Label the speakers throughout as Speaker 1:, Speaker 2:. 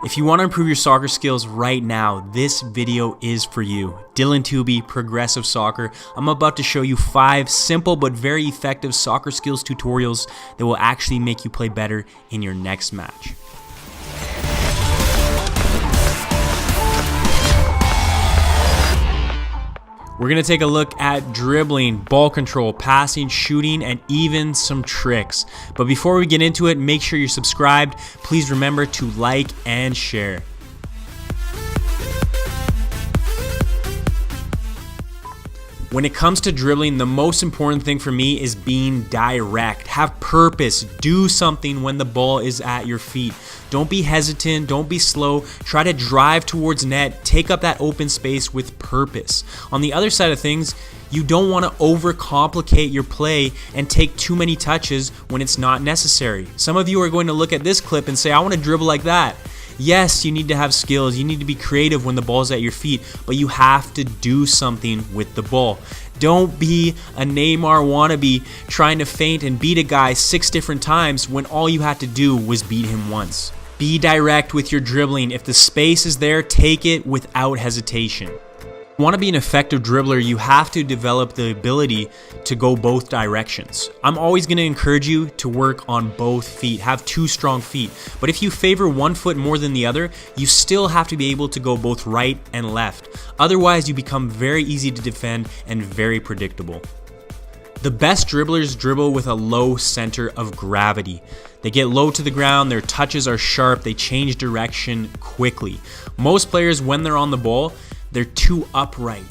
Speaker 1: If you want to improve your soccer skills right now, this video is for you. Dylan Tooby, Progressive Soccer. I'm about to show you 5 simple but very effective soccer skills tutorials that will actually make you play better in your next match. We're going to take a look at dribbling, ball control, passing, shooting, and even some tricks. But before we get into it, make sure you're subscribed. Please remember to like and share. When it comes to dribbling, the most important thing for me is being direct. Have purpose. Do something when the ball is at your feet. Don't be hesitant. Don't be slow. Try to drive towards net. Take up that open space with purpose. On the other side of things, you don't want to overcomplicate your play and take too many touches when it's not necessary. Some of you are going to look at this clip and say, I want to dribble like that. Yes, you need to have skills, you need to be creative when the ball's at your feet, but you have to do something with the ball. Don't be a Neymar wannabe trying to feint and beat a guy 6 different times when all you had to do was beat him once. Be direct with your dribbling. If the space is there, take it without hesitation. If you want to be an effective dribbler, you have to develop the ability to go both directions. I'm always going to encourage you to work on both feet, have 2 strong feet. But if you favor one foot more than the other, you still have to be able to go both right and left. Otherwise, you become very easy to defend and very predictable. The best dribblers dribble with a low center of gravity. They get low to the ground, their touches are sharp, they change direction quickly. Most players, when they're on the ball, they're too upright.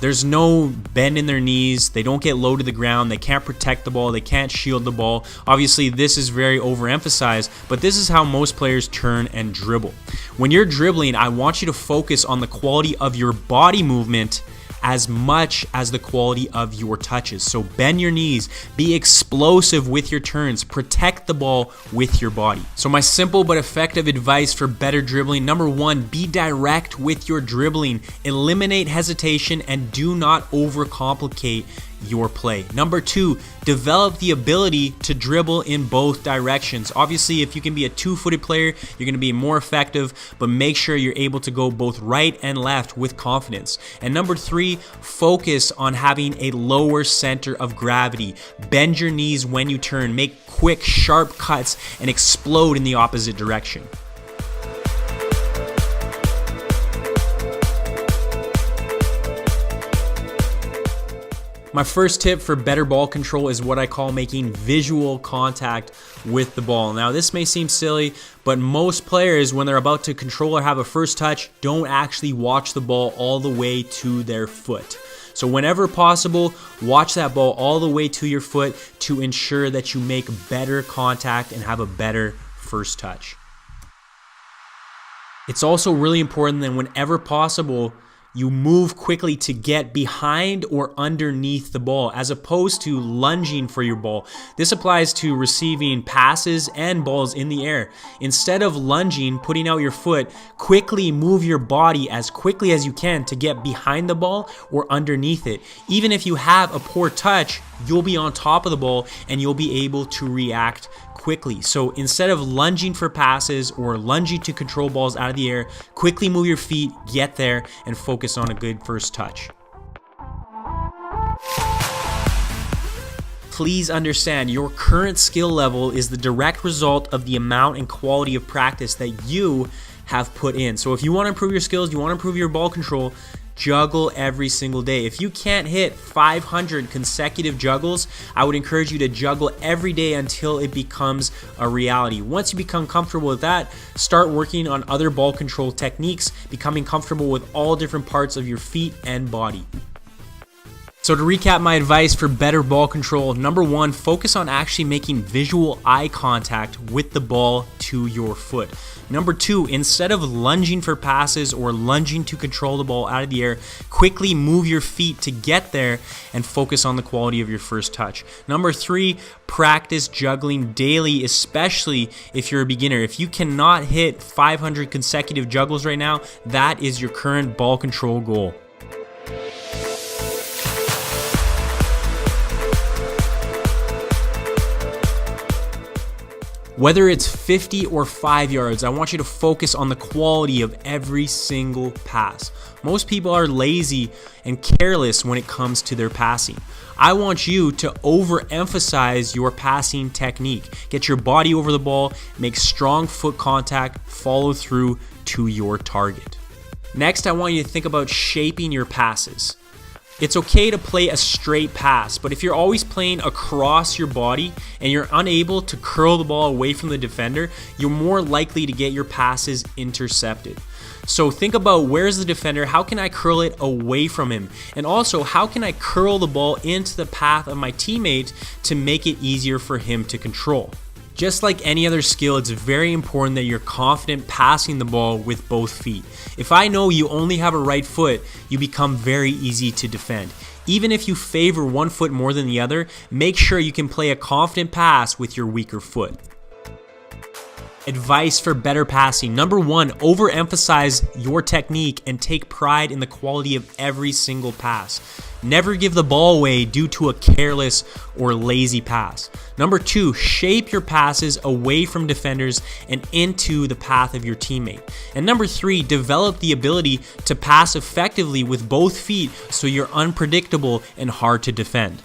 Speaker 1: There's no bend in their knees. They don't get low to the ground. They can't protect the ball. They can't shield the ball. Obviously, this is very overemphasized, but this is how most players turn and dribble. When you're dribbling, I want you to focus on the quality of your body movement as much as the quality of your touches. So bend your knees, be explosive with your turns, protect the ball with your body. So my simple but effective advice for better dribbling, number 1, be direct with your dribbling, eliminate hesitation, and do not overcomplicate your play. Number 2, develop the ability to dribble in both directions. Obviously, if you can be a 2-footed player, you're going to be more effective, but make sure you're able to go both right and left with confidence. And number 3, focus on having a lower center of gravity. Bend your knees when you turn, make quick, sharp cuts, and explode in the opposite direction. My first tip for better ball control is what I call making visual contact with the ball. Now, this may seem silly, but most players, when they're about to control or have a first touch, don't actually watch the ball all the way to their foot. So whenever possible, watch that ball all the way to your foot to ensure that you make better contact and have a better first touch. It's also really important that whenever possible, you move quickly to get behind or underneath the ball as opposed to lunging for your ball. This applies to receiving passes and balls in the air. Instead of lunging, putting out your foot, quickly move your body as quickly as you can to get behind the ball or underneath it. Even if you have a poor touch, you'll be on top of the ball and you'll be able to react quickly. So instead of lunging for passes or lunging to control balls out of the air, quickly move your feet, get there, and focus on a good first touch. Please understand, your current skill level is the direct result of the amount and quality of practice that you have put in. So if you want to improve your skills, you want to improve your ball control, juggle every single day. If you can't hit 500 consecutive juggles, I would encourage you to juggle every day until it becomes a reality. Once you become comfortable with that, start working on other ball control techniques, becoming comfortable with all different parts of your feet and body. So to recap my advice for better ball control, number 1, focus on actually making visual eye contact with the ball to your foot. Number 2, instead of lunging for passes or lunging to control the ball out of the air, quickly move your feet to get there and focus on the quality of your first touch. Number 3, practice juggling daily, especially if you're a beginner. If you cannot hit 500 consecutive juggles right now, that is your current ball control goal. Whether it's 50 or 5 yards, I want you to focus on the quality of every single pass. Most people are lazy and careless when it comes to their passing. I want you to overemphasize your passing technique. Get your body over the ball, make strong foot contact, follow through to your target. Next, I want you to think about shaping your passes. It's okay to play a straight pass, but if you're always playing across your body and you're unable to curl the ball away from the defender, you're more likely to get your passes intercepted. So think about, where's the defender? How can I curl it away from him? And also, how can I curl the ball into the path of my teammate to make it easier for him to control? Just like any other skill, it's very important that you're confident passing the ball with both feet. If I know you only have a right foot, you become very easy to defend. Even if you favor one foot more than the other, make sure you can play a confident pass with your weaker foot. Advice for better passing. Number 1, overemphasize your technique and take pride in the quality of every single pass. Never give the ball away due to a careless or lazy pass. Number 2, shape your passes away from defenders and into the path of your teammate. And number 3, develop the ability to pass effectively with both feet so you're unpredictable and hard to defend.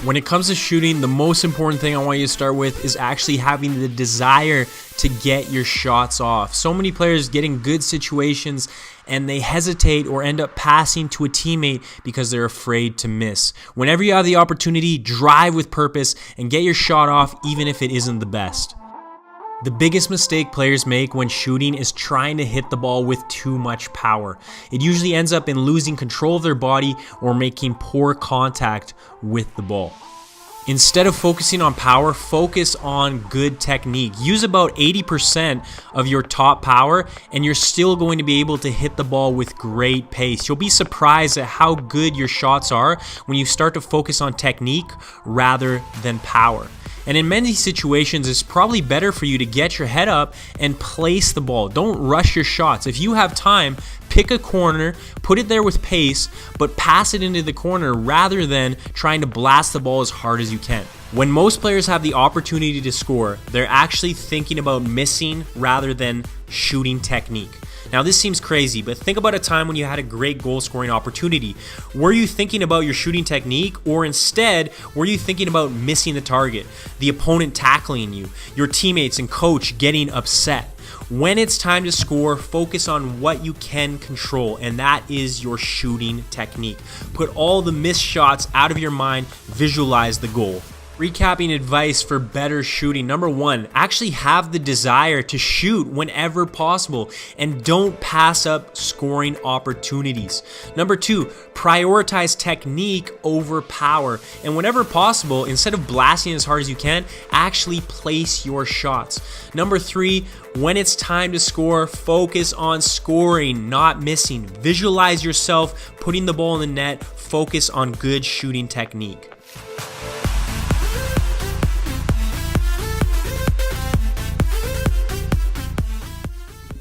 Speaker 1: When it comes to shooting, the most important thing I want you to start with is actually having the desire to get your shots off. So many players get in good situations and they hesitate or end up passing to a teammate because they're afraid to miss. Whenever you have the opportunity, drive with purpose and get your shot off, even if it isn't the best. The biggest mistake players make when shooting is trying to hit the ball with too much power. It usually ends up in losing control of their body or making poor contact with the ball. Instead of focusing on power, focus on good technique. Use about 80% of your top power and you're still going to be able to hit the ball with great pace. You'll be surprised at how good your shots are when you start to focus on technique rather than power. And in many situations, it's probably better for you to get your head up and place the ball. Don't rush your shots. If you have time, pick a corner, put it there with pace, but pass it into the corner rather than trying to blast the ball as hard as you can. When most players have the opportunity to score, they're actually thinking about missing rather than shooting technique. Now this seems crazy, but think about a time when you had a great goal scoring opportunity. Were you thinking about your shooting technique, or instead were you thinking about missing the target, the opponent tackling you, your teammates and coach getting upset? When it's time to score, focus on what you can control, and that is your shooting technique. Put all the missed shots out of your mind, visualize the goal. Recapping advice for better shooting. Number 1, actually have the desire to shoot whenever possible and don't pass up scoring opportunities. Number 2, prioritize technique over power. And whenever possible, instead of blasting as hard as you can, actually place your shots. Number 3, when it's time to score, focus on scoring, not missing. Visualize yourself putting the ball in the net. Focus on good shooting technique.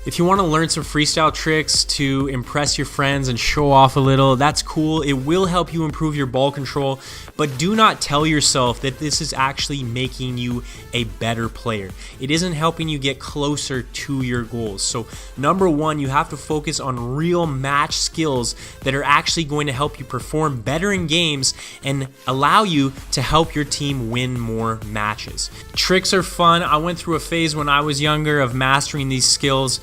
Speaker 1: If you want to learn some freestyle tricks to impress your friends and show off a little, that's cool. It will help you improve your ball control, but do not tell yourself that this is actually making you a better player. It isn't helping you get closer to your goals. So number 1, you have to focus on real match skills that are actually going to help you perform better in games and allow you to help your team win more matches. Tricks are fun. I went through a phase when I was younger of mastering these skills.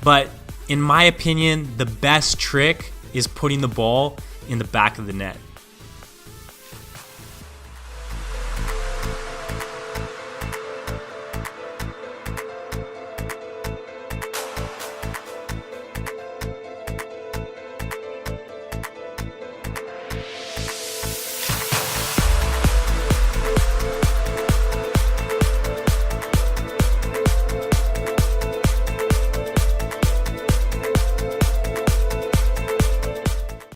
Speaker 1: But in my opinion, the best trick is putting the ball in the back of the net.